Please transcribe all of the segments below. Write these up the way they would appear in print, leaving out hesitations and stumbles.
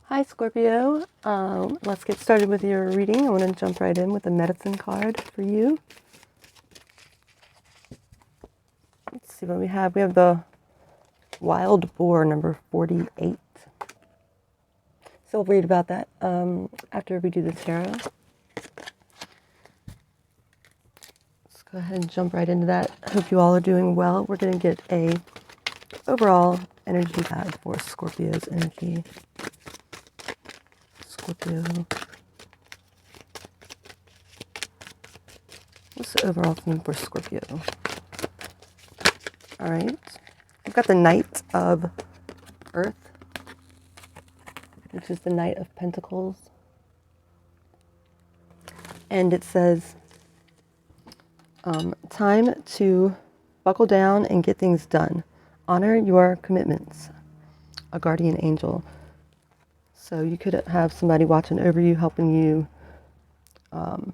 Hi Scorpio, let's get started with your reading. I want to jump right in with a medicine card for you. Let's see what we have. We have the Wild Boar, number 48. So we'll read about that after we do the tarot. Let's go ahead and jump right into that. I hope you all are doing well. We're going to get a overall energy guide for Scorpio's energy. Scorpio. What's the overall theme for Scorpio? All right. We've got the Knight of Earth, which is the Knight of Pentacles. And it says, time to buckle down and get things done. Honor your commitments. A guardian angel. So you could have somebody watching over you, helping you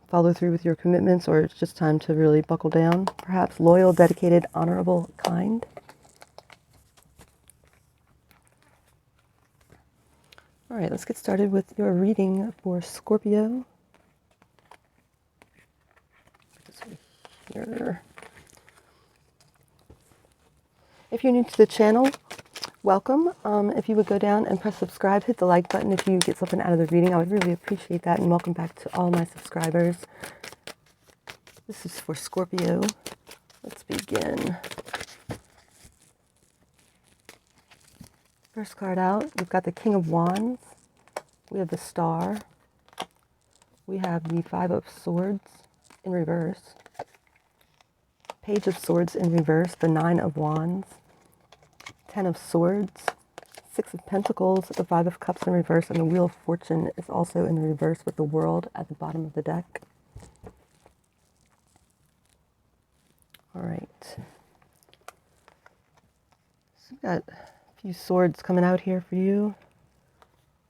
follow through with your commitments, or it's just time to really buckle down. Perhaps loyal, dedicated, honorable, kind. All right, let's get started with your reading for Scorpio. Here. If you're new to the channel, welcome. If you would go down and press subscribe, hit the like button if you get something out of the reading. I would really appreciate that. And welcome back to all my subscribers. This is for Scorpio. Let's begin. First card out, we've got the King of Wands. We have the Star. We have the Five of Swords in reverse. Page of Swords in reverse, the Nine of Wands. 10 of Swords, 6 of Pentacles, the 5 of Cups in reverse, and the Wheel of Fortune is also in the reverse with the World at the bottom of the deck. All right. So we've got a few swords coming out here for you.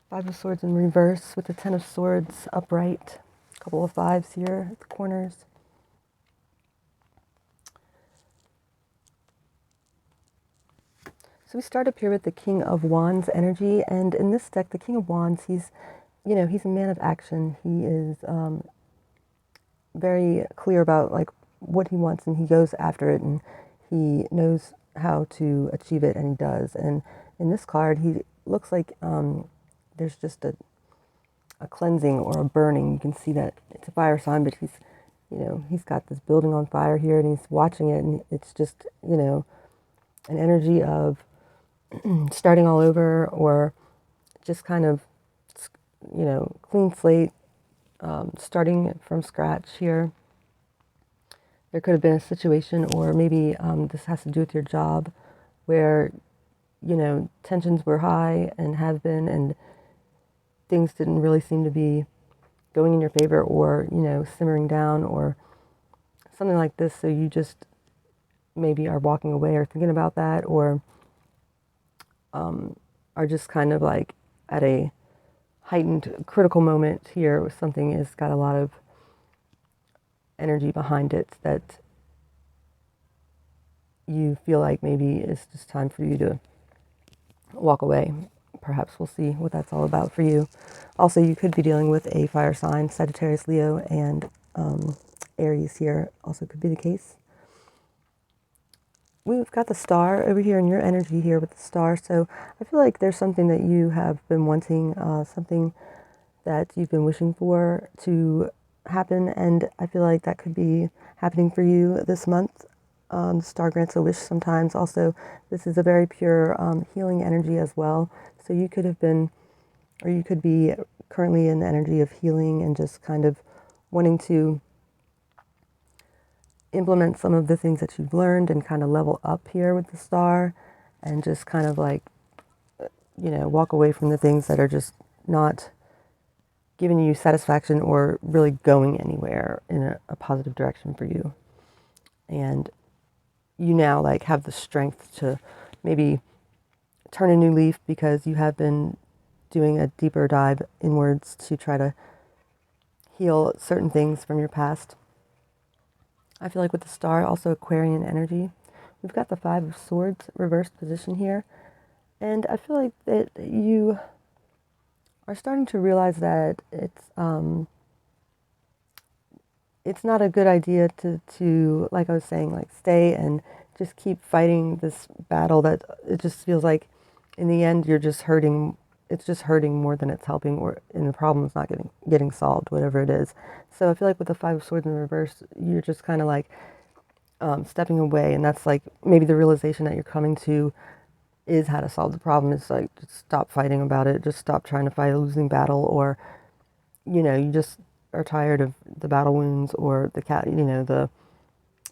5 of Swords in reverse with the 10 of Swords upright. A couple of 5s here at the corners. So we start up here with the King of Wands energy, and in this deck, the King of Wands, he's a man of action. He is very clear about like what he wants, and he goes after it, and he knows how to achieve it, and he does. And in this card, he looks like there's just a cleansing or a burning. You can see that it's a fire sign, but he's got this building on fire here, and he's watching it, and it's just an energy of starting all over, or just kind of, clean slate, starting from scratch here. There could have been a situation, or maybe this has to do with your job, where, tensions were high and have been, and things didn't really seem to be going in your favor, or, simmering down, or something like this. So you just maybe are walking away or thinking about that, or are just kind of like at a heightened critical moment here where something has got a lot of energy behind it that you feel like maybe it's just time for you to walk away. Perhaps we'll see what that's all about for you. Also, you could be dealing with a fire sign, Sagittarius, Leo, and Aries here also could be the case. We've got the Star over here in your energy here with the Star. So I feel like there's something that you have been wanting, something that you've been wishing for to happen. And I feel like that could be happening for you this month. The Star grants a wish sometimes. Also, this is a very pure healing energy as well. So you could have been, or you could be currently in the energy of healing and just kind of wanting to implement some of the things that you've learned and kind of level up here with the Star, and just kind of like, walk away from the things that are just not giving you satisfaction or really going anywhere in a positive direction for you. And you now like have the strength to maybe turn a new leaf, because you have been doing a deeper dive inwards to try to heal certain things from your past. I feel like with the Star, also Aquarian energy. We've got the Five of Swords reversed position here. And I feel like that you are starting to realize that it's not a good idea to, like I was saying, like stay and just keep fighting this battle that it just feels like in the end you're just hurting. It's just hurting more than it's helping, or and the problem is not getting solved, whatever it is. So I feel like with the Five of Swords in reverse, you're just kind of like stepping away, and that's like maybe the realization that you're coming to is how to solve the problem. Is like just stop fighting about it, just stop trying to fight a losing battle, or you just are tired of the battle wounds or the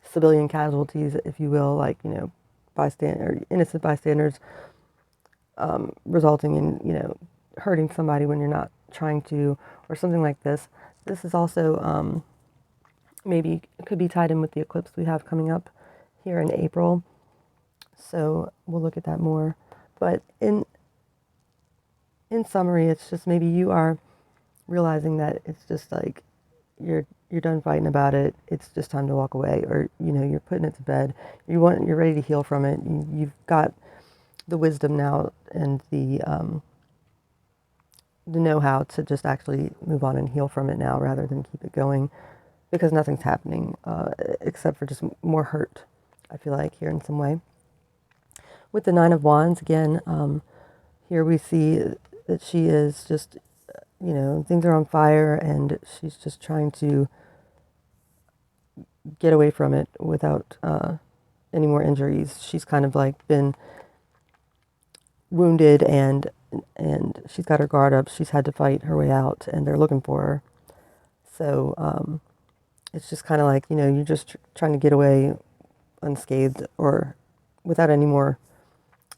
civilian casualties, if you will, like bystander innocent bystanders resulting in hurting somebody when you're not trying to, or something like this. This is also maybe could be tied in with the eclipse we have coming up here in April. So we'll look at that more. But in summary, it's just maybe you are realizing that it's just like you're done fighting about it. It's just time to walk away, or you're putting it to bed. You're ready to heal from it. You've got the wisdom now and the know-how to just actually move on and heal from it now, rather than keep it going, because nothing's happening except for just more hurt. I feel like here in some way. With the Nine of Wands again, here we see that she is just things are on fire, and she's just trying to get away from it without any more injuries. She's kind of like been wounded, and she's got her guard up. She's had to fight her way out, and they're looking for her. So it's just kind of like you're just trying to get away unscathed, or without any more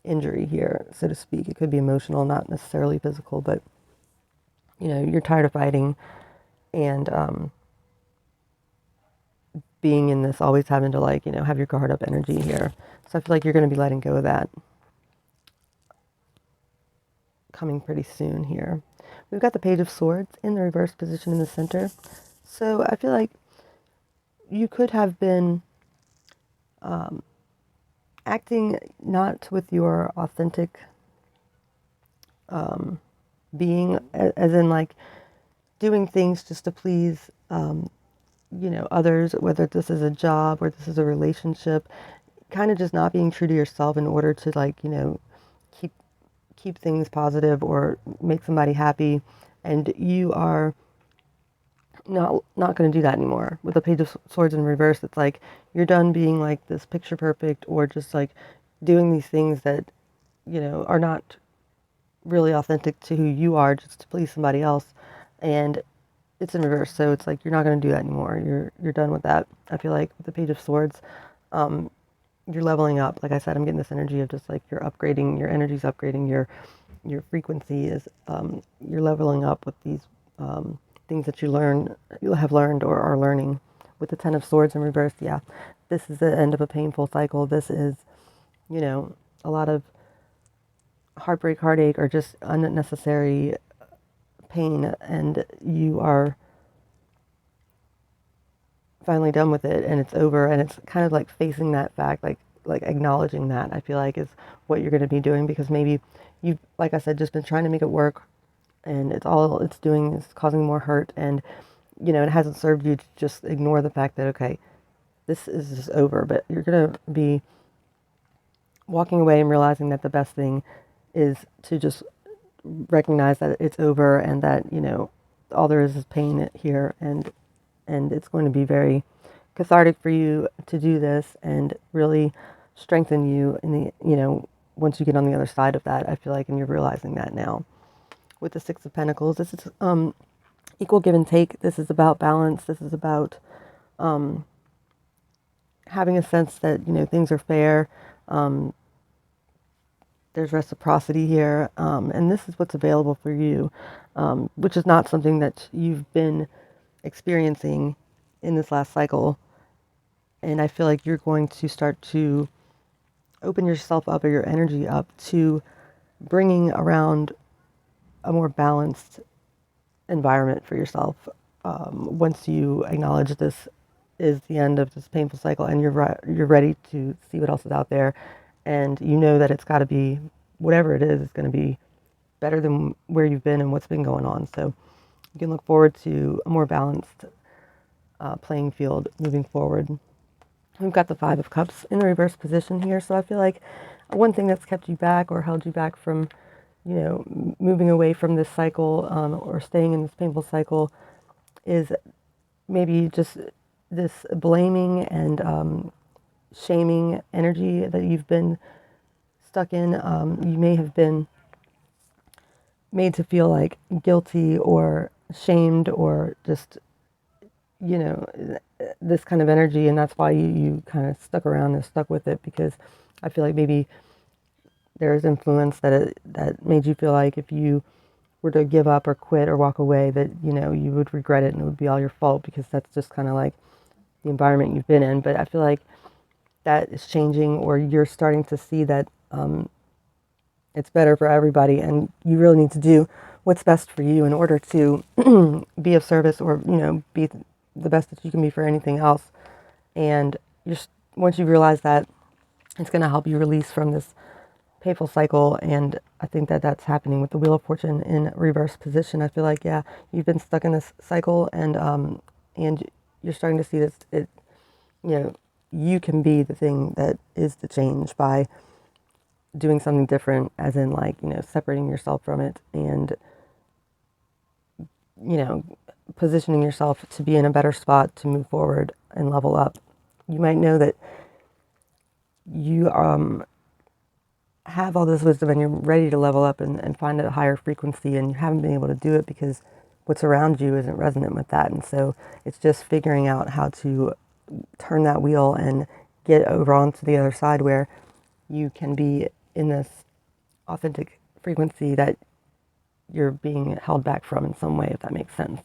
injury here, so to speak. It could be emotional, not necessarily physical, but you're tired of fighting and being in this, always having to have your guard up energy here. So I feel like you're going to be letting go of that coming pretty soon here. We've got the Page of Swords in the reverse position in the center. So I feel like you could have been acting not with your authentic being, as in like doing things just to please others, whether this is a job or this is a relationship, kind of just not being true to yourself in order to keep things positive or make somebody happy. And you are not going to do that anymore. With the Page of Swords in reverse, it's like you're done being like this picture perfect, or just like doing these things that are not really authentic to who you are, just to please somebody else. And it's in reverse, so it's like you're not going to do that anymore. You're done with that. I feel like with the Page of Swords, you're leveling up. Like I said, I'm getting this energy of just like you're upgrading, your energy's upgrading, your frequency is you're leveling up with these things that you have learned or are learning. With the Ten of Swords in reverse, yeah, this is the end of a painful cycle. This is a lot of heartbreak, heartache, or just unnecessary pain, and you are finally done with it, and it's over, and it's kind of like facing that fact, like acknowledging that, I feel like, is what you're going to be doing, because maybe you've, like I said, just been trying to make it work, and all it's doing is causing more hurt, and it hasn't served you to just ignore the fact that, okay, this is just over. But you're going to be walking away and realizing that the best thing is to just recognize that it's over, and that all there is pain here, and it's going to be very cathartic for you to do this, and really strengthen you in the once you get on the other side of that, I feel like, and you're realizing that now. With the Six of Pentacles, this is equal give and take. This is about balance. This is about having a sense that things are fair. There's reciprocity here, and this is what's available for you, which is not something that you've been experiencing in this last cycle. And I feel like you're going to start to open yourself up, or your energy up, to bringing around a more balanced environment for yourself, once you acknowledge this is the end of this painful cycle, and you're ready to see what else is out there, and that it's got to be, whatever it is, it's going to be better than where you've been and what's been going on. So you can look forward to a more balanced playing field moving forward. We've got the Five of Cups in the reverse position here. So I feel like one thing that's kept you back or held you back from, moving away from this cycle or staying in this painful cycle is maybe just this blaming and shaming energy that you've been stuck in. You may have been made to feel like guilty or shamed or just, this kind of energy, and that's why you kind of stuck around and stuck with it, because I feel like maybe there's influence that made you feel like if you were to give up or quit or walk away that, you would regret it and it would be all your fault, because that's just kind of like the environment you've been in. But I feel like that is changing, or you're starting to see that it's better for everybody, and you really need to do what's best for you in order to be of service, or be the best that you can be for anything else. And once you realize that, it's going to help you release from this painful cycle. And I think that that's happening with the Wheel of Fortune in reverse position. I feel like, yeah, you've been stuck in this cycle, and you're starting to see this. You can be the thing that is the change by doing something different, as in like, separating yourself from it and, positioning yourself to be in a better spot to move forward and level up. You might know that you have all this wisdom and you're ready to level up and find a higher frequency, and you haven't been able to do it because what's around you isn't resonant with that. And so it's just figuring out how to turn that wheel and get over onto the other side where you can be in this authentic frequency that you're being held back from in some way, if that makes sense.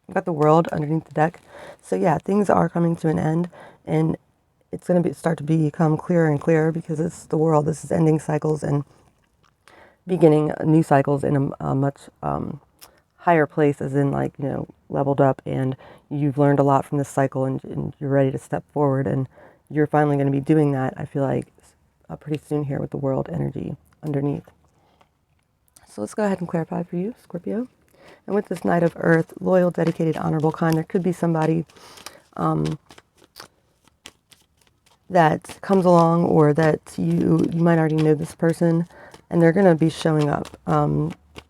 I've got the World underneath the deck. So yeah, things are coming to an end, and it's going to start to become clearer and clearer, because it's the World. This is ending cycles and beginning new cycles in a much higher place, as in like, leveled up, and you've learned a lot from this cycle, and you're ready to step forward, and you're finally going to be doing that, I feel like, pretty soon here with the World energy underneath. So let's go ahead and clarify for you, Scorpio. And with this Knight of Earth, loyal, dedicated, honorable, kind, there could be somebody that comes along, or that you might already know this person, and they're going to be showing up.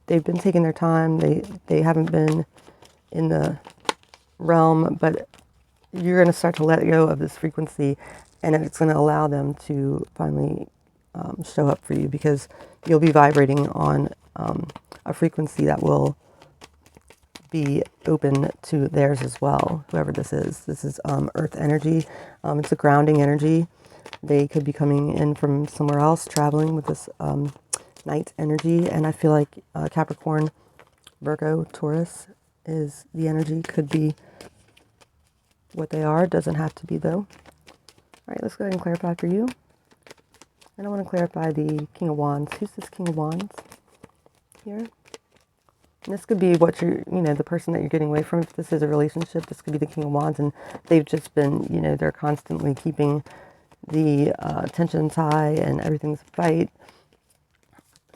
They've been taking their time. They haven't been in the realm, but you're going to start to let go of this frequency, and it's going to allow them to finally show up for you, because you'll be vibrating on a frequency that will be open to theirs as well, whoever this is. This is earth energy. It's a grounding energy. They could be coming in from somewhere else, traveling with this night energy. And I feel like Capricorn, Virgo, Taurus is the energy. Could be what they are. Doesn't have to be, though. All right, let's go ahead and clarify for you. And I want to clarify the King of Wands. Who's this King of Wands here? And this could be what the person that you're getting away from. If this is a relationship, this could be the King of Wands, and they've just been, they're constantly keeping the tensions high and everything's a fight.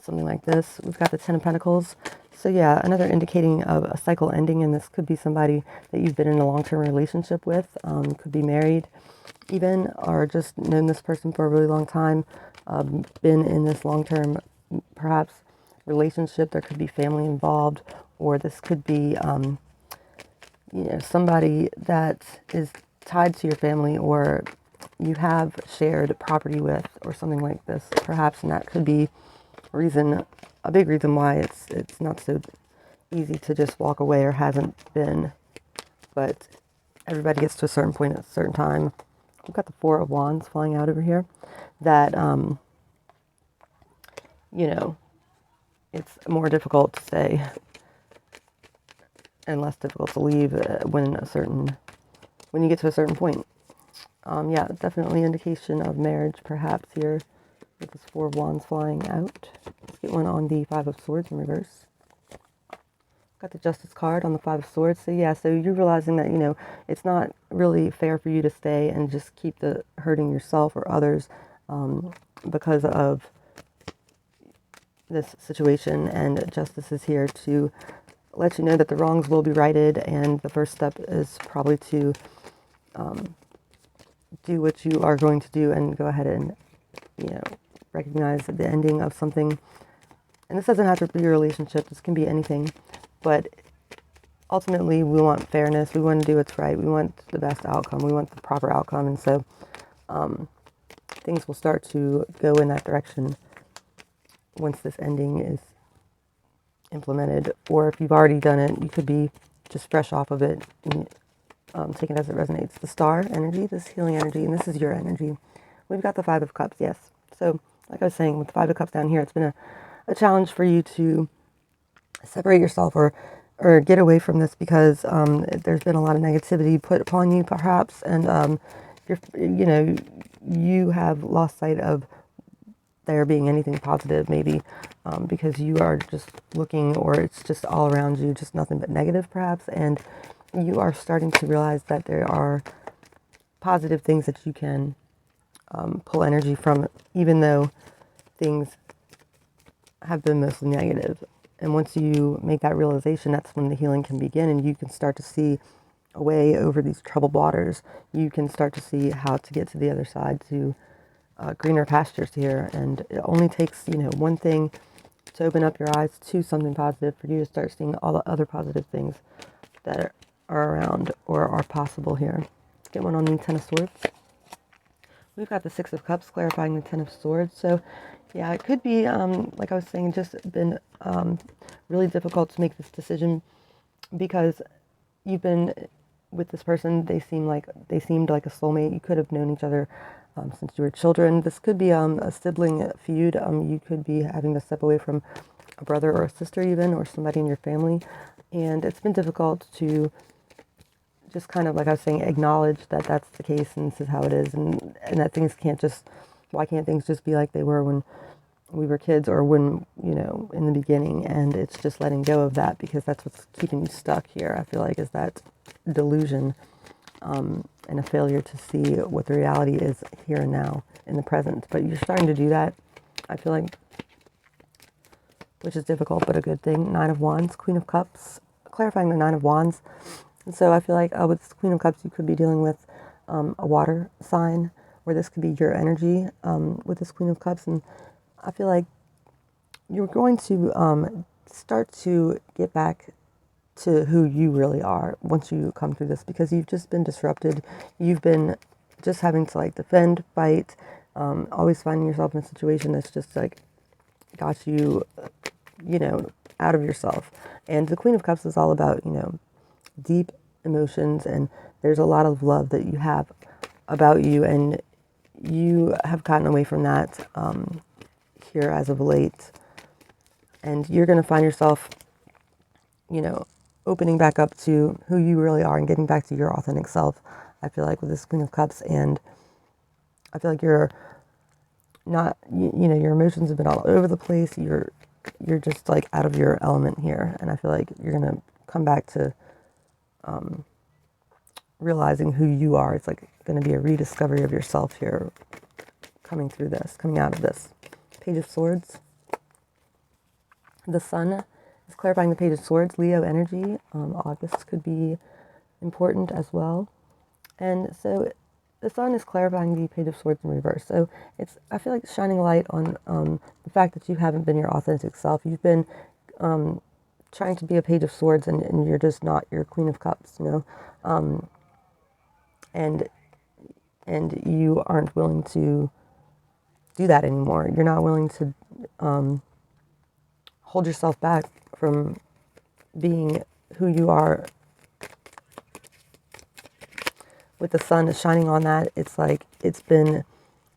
Something like this. We've got the Ten of Pentacles. So yeah, another indicating of a cycle ending, and this could be somebody that you've been in a long-term relationship with. Could be married even, or just known this person for a really long time. Been in this long-term, perhaps, relationship. There could be family involved, or this could be somebody that is tied to your family, or you have shared property with, or something like this perhaps. And that could be a big reason why it's not so easy to just walk away, or hasn't been. But everybody gets to a certain point at a certain time. We've got the Four of Wands flying out over here, that it's more difficult to stay and less difficult to leave when you get to a certain point. Yeah, definitely indication of marriage perhaps here with this Four of Wands flying out. Let's get one on the Five of Swords in reverse. Got the Justice card on the Five of Swords. So yeah, so you're realizing that, it's not really fair for you to stay and just keep hurting yourself or others because of this situation, and justice is here to let you know that the wrongs will be righted, and the first step is probably to do what you are going to do and go ahead and, recognize the ending of something. And this doesn't have to be a relationship, this can be anything, but ultimately we want fairness, we want to do what's right, we want the best outcome, we want the proper outcome, and so things will start to go in that direction once this ending is implemented. Or if you've already done it, you could be just fresh off of it and take it as it resonates. The star energy, this healing energy, and this is your energy. We've got the Five of Cups, yes. So like I was saying, with the Five of Cups down here, it's been a challenge for you to separate yourself or get away from this, because there's been a lot of negativity put upon you perhaps, and you have lost sight of there being anything positive, maybe because you are just looking, or it's just all around you, just nothing but negative perhaps, and you are starting to realize that there are positive things that you can pull energy from, even though things have been mostly negative. And once you make that realization, that's when the healing can begin, and you can start to see a way over these troubled waters. You can start to see how to get to the other side, to greener pastures here. And it only takes, one thing to open up your eyes to something positive for you to start seeing all the other positive things that are around or are possible here. Let's get one on the Ten of Swords. We've got the Six of Cups clarifying the Ten of Swords. So yeah, it could be, like I was saying, just been really difficult to make this decision, because you've been with this person. They seemed like a soulmate. You could have known each other since you were children. This could be a sibling feud. You could be having to step away from a brother or a sister even, or somebody in your family. And it's been difficult to just kind of, like I was saying, acknowledge that that's the case and this is how it is, and that things why can't things just be like they were when we were kids, or when, in the beginning. And it's just letting go of that, because that's what's keeping you stuck here, I feel like, is that delusion and a failure to see what the reality is here and now in the present. But you're starting to do that, I feel like, which is difficult, but a good thing. Nine of Wands, Queen of Cups, clarifying the Nine of Wands. And so I feel like with this Queen of Cups, you could be dealing with a water sign, or this could be your energy with this Queen of Cups. And I feel like you're going to start to get back to who you really are once you come through this, because you've just been disrupted. You've been just having to defend, fight, always finding yourself in a situation that's just got you, out of yourself. And the Queen of Cups is all about, deep emotions, and there's a lot of love that you have about you, and you have gotten away from that here as of late. And you're going to find yourself, opening back up to who you really are and getting back to your authentic self, I feel like, with this Queen of Cups. And I feel like you're not, your emotions have been all over the place. You're just out of your element here. And I feel like you're going to come back to realizing who you are. It's going to be a rediscovery of yourself here, coming out of this. Page of Swords. The Sun is clarifying the Page of Swords, Leo energy. August could be important as well. And so the Sun is clarifying the Page of Swords in reverse. So I feel like it's shining a light on the fact that you haven't been your authentic self. You've been trying to be a Page of Swords, and you're just not your Queen of Cups, and you aren't willing to do that anymore. You're not willing to hold yourself back from being who you are. With the Sun is shining on that, it's it's been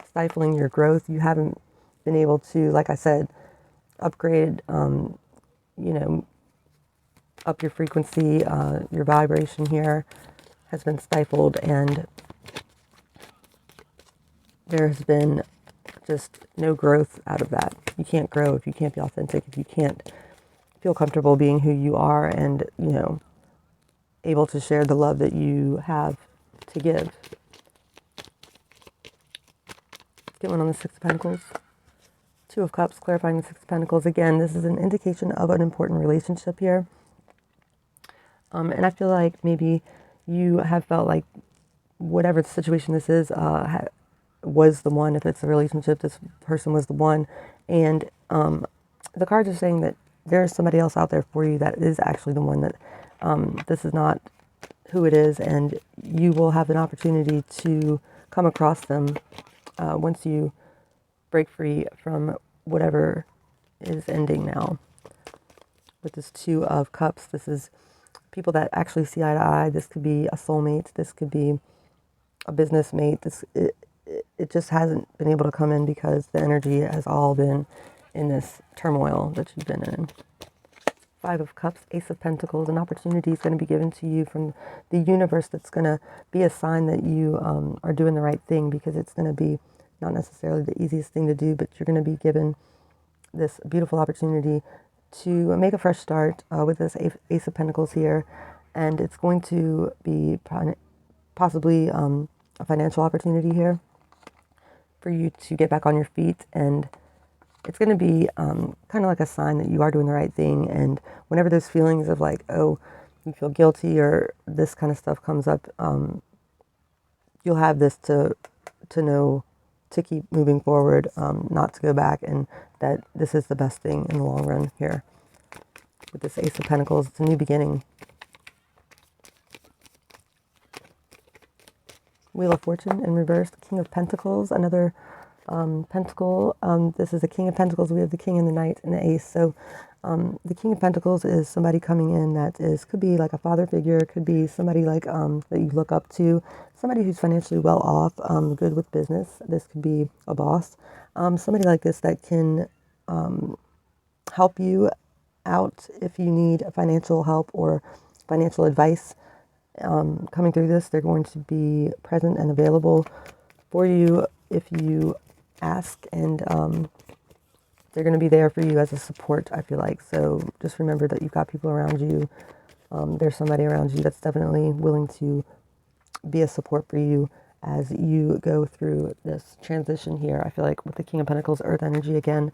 stifling your growth. You haven't been able to, like I said, upgrade, up your frequency. Your vibration here has been stifled, and there has been just no growth out of that. You can't grow if you can't be authentic, if you can't feel comfortable being who you are, and, able to share the love that you have to give. Let's get one on the Six of Pentacles. Two of Cups, clarifying the Six of Pentacles. Again, this is an indication of an important relationship here. And I feel like maybe you have felt like whatever the situation this is was the one. If it's a relationship, this person was the one. And the cards are saying that there's somebody else out there for you that is actually the one, that this is not who it is, and you will have an opportunity to come across them once you break free from whatever is ending now. With this Two of Cups, this is people that actually see eye to eye. This could be a soulmate. This could be a business mate. It just hasn't been able to come in because the energy has all been in this turmoil that you've been in. Five of Cups, Ace of Pentacles. An opportunity is going to be given to you from the universe that's going to be a sign that you are doing the right thing, because it's going to be not necessarily the easiest thing to do, but you're going to be given this beautiful opportunity to make a fresh start with this Ace of Pentacles here. And it's going to be possibly a financial opportunity here for you to get back on your feet. And it's going to be kind of like a sign that you are doing the right thing. And whenever there's feelings of like, oh, you feel guilty or this kind of stuff comes up, you'll have this to know to keep moving forward, not to go back, and that this is the best thing in the long run here. With this Ace of Pentacles, it's a new beginning. Wheel of Fortune in reverse, King of Pentacles, another pentacle. This is the King of Pentacles. We have the King and the Knight and the Ace. So the King of Pentacles is somebody coming in that could be like a father figure, could be somebody like that you look up to, somebody who's financially well off, good with business. This could be a boss, somebody like this that can help you out if you need financial help or financial advice. Coming through this, they're going to be present and available for you if you ask, and they're going to be there for you as a support, I feel like. So just remember that you've got people around you. There's somebody around you that's definitely willing to be a support for you as you go through this transition here. I feel like with the King of Pentacles, Earth energy again,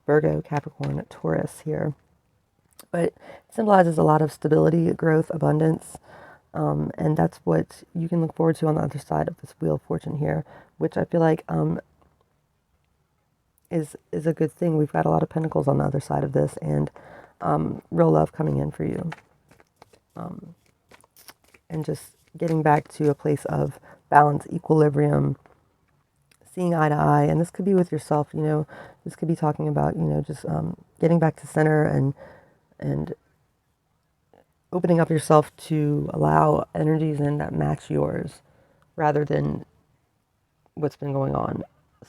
Virgo, Capricorn, Taurus here. But it symbolizes a lot of stability, growth, abundance. And that's what you can look forward to on the other side of this Wheel of Fortune here, which I feel like is a good thing. We've got a lot of pentacles on the other side of this, and real love coming in for you. And just getting back to a place of balance, equilibrium, seeing eye to eye. And this could be with yourself, you know, this could be talking about, you know, just getting back to center and opening up yourself to allow energies in that match yours rather than what's been going on.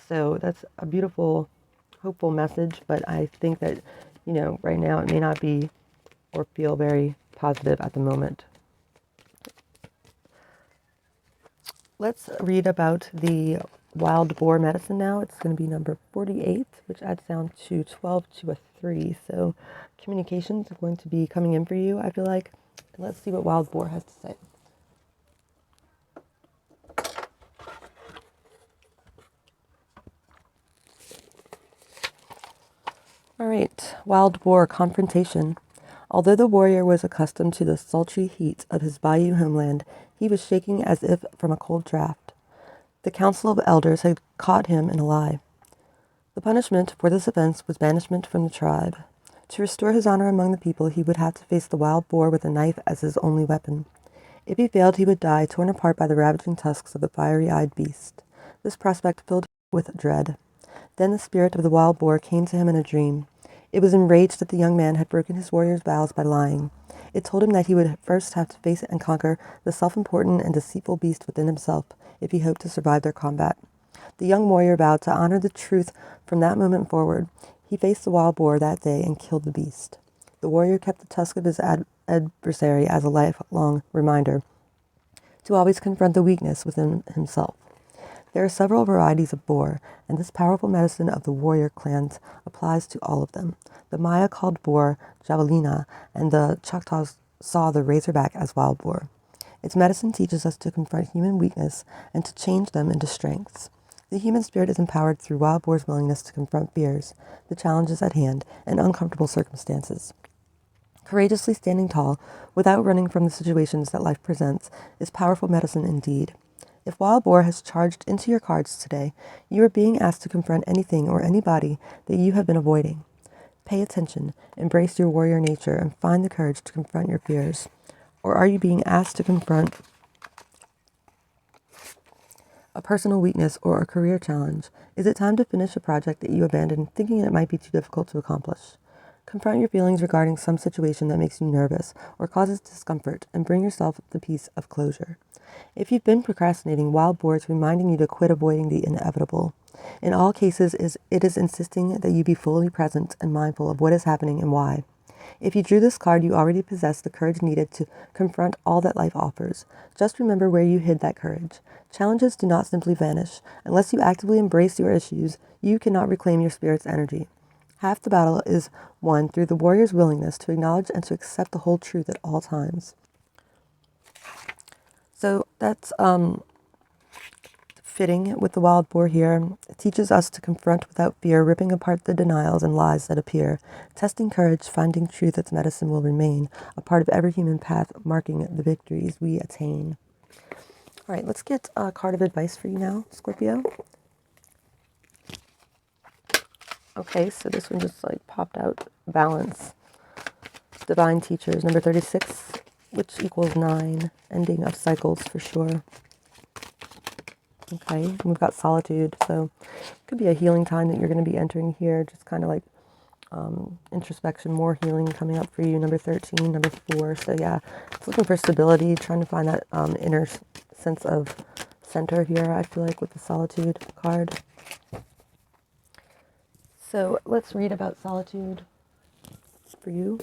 So that's a beautiful, hopeful message, but I think that, you know, right now it may not be or feel very positive at the moment. Let's read about the wild boar medicine now. It's going to be number 48, which adds down to 12 to a 3. So communications are going to be coming in for you, I feel like. Let's see what wild boar has to say. All right, wild boar confrontation. Although the warrior was accustomed to the sultry heat of his bayou homeland, he was shaking as if from a cold draught. The council of elders had caught him in a lie. The punishment for this offense was banishment from the tribe. To restore his honor among the people, he would have to face the wild boar with a knife as his only weapon. If he failed, he would die, torn apart by the ravaging tusks of the fiery-eyed beast. This prospect filled him with dread. Then the spirit of the wild boar came to him in a dream. It was enraged that the young man had broken his warrior's vows by lying. It told him that he would first have to face and conquer the self-important and deceitful beast within himself if he hoped to survive their combat. The young warrior vowed to honor the truth from that moment forward. He faced the wild boar that day and killed the beast. The warrior kept the tusk of his adversary as a lifelong reminder to always confront the weakness within himself. There are several varieties of boar, and this powerful medicine of the warrior clans applies to all of them. The Maya called boar javelina, and the Choctaws saw the razorback as wild boar. Its medicine teaches us to confront human weakness and to change them into strengths. The human spirit is empowered through wild boar's willingness to confront fears, the challenges at hand, and uncomfortable circumstances. Courageously standing tall, without running from the situations that life presents, is powerful medicine indeed. If wild boar has charged into your cards today, you are being asked to confront anything or anybody that you have been avoiding. Pay attention, embrace your warrior nature, and find the courage to confront your fears. Or are you being asked to confront a personal weakness or a career challenge? Is it time to finish a project that you abandoned thinking it might be too difficult to accomplish? Confront your feelings regarding some situation that makes you nervous or causes discomfort and bring yourself the peace of closure. If you've been procrastinating, wild boar is reminding you to quit avoiding the inevitable. In all cases, it is insisting that you be fully present and mindful of what is happening and why. If you drew this card, you already possess the courage needed to confront all that life offers. Just remember where you hid that courage. Challenges do not simply vanish. Unless you actively embrace your issues, you cannot reclaim your spirit's energy. Half the battle is won through the warrior's willingness to acknowledge and to accept the whole truth at all times. So that's fitting with the wild boar here. It teaches us to confront without fear, ripping apart the denials and lies that appear. Testing courage, finding truth its medicine will remain, a part of every human path, marking the victories we attain. All right, let's get a card of advice for you now, Scorpio. Okay, so this one just like popped out. Balance. Divine Teachers, number 36, which equals 9. Ending of cycles for sure. Okay, and we've got Solitude, so it could be a healing time that you're going to be entering here, just kind of like introspection, more healing coming up for you. Number 13, number 4, so yeah, it's looking for stability, trying to find that inner sense of center here, I feel like, with the Solitude card. So let's read about solitude for you.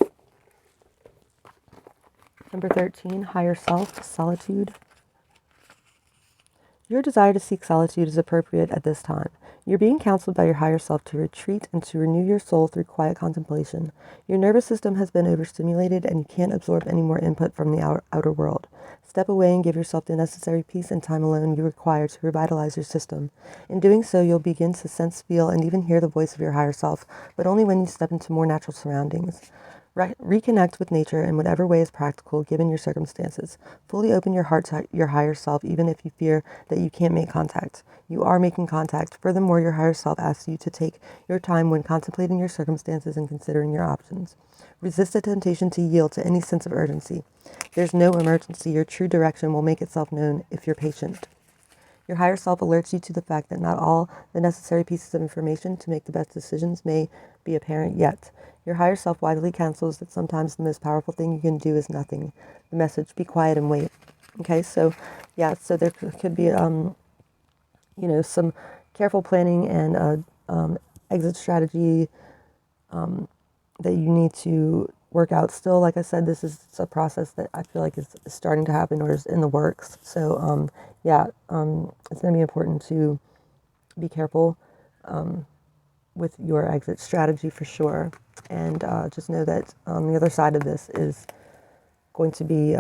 Number 13, higher self, solitude. Your desire to seek solitude is appropriate at this time. You're being counseled by your higher self to retreat and to renew your soul through quiet contemplation. Your nervous system has been overstimulated and you can't absorb any more input from the outer world. Step away and give yourself the necessary peace and time alone you require to revitalize your system. In doing so, you'll begin to sense, feel, and even hear the voice of your higher self, but only when you step into more natural surroundings. Reconnect with nature in whatever way is practical given your circumstances. Fully open your heart to your higher self even if you fear that you can't make contact. You are making contact. Furthermore, your higher self asks you to take your time when contemplating your circumstances and considering your options. Resist the temptation to yield to any sense of urgency. There's no emergency. Your true direction will make itself known if you're patient. Your higher self alerts you to the fact that not all the necessary pieces of information to make the best decisions may be apparent yet. Your higher self wisely counsels that sometimes the most powerful thing you can do is nothing. The message, be quiet and wait. Okay, so yeah, so there could be, some careful planning and exit strategy that you need to work out. Still, like I said, this is a process that I feel like is starting to happen or is in the works. So it's going to be important to be careful with your exit strategy for sure. And just know that the other side of this is going to be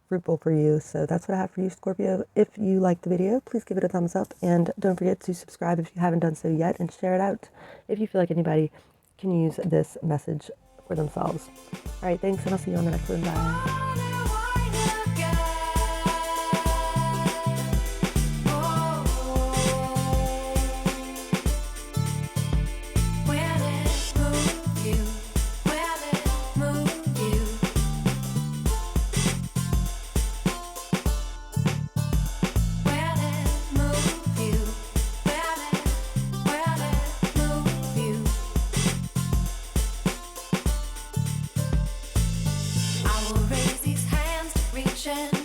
fruitful for you. So that's what I have for you, Scorpio. If you liked the video, please give it a thumbs up. And don't forget to subscribe if you haven't done so yet, and share it out if you feel like anybody can use this message for themselves. All right, thanks, and I'll see you on the next one. Bye. Reaching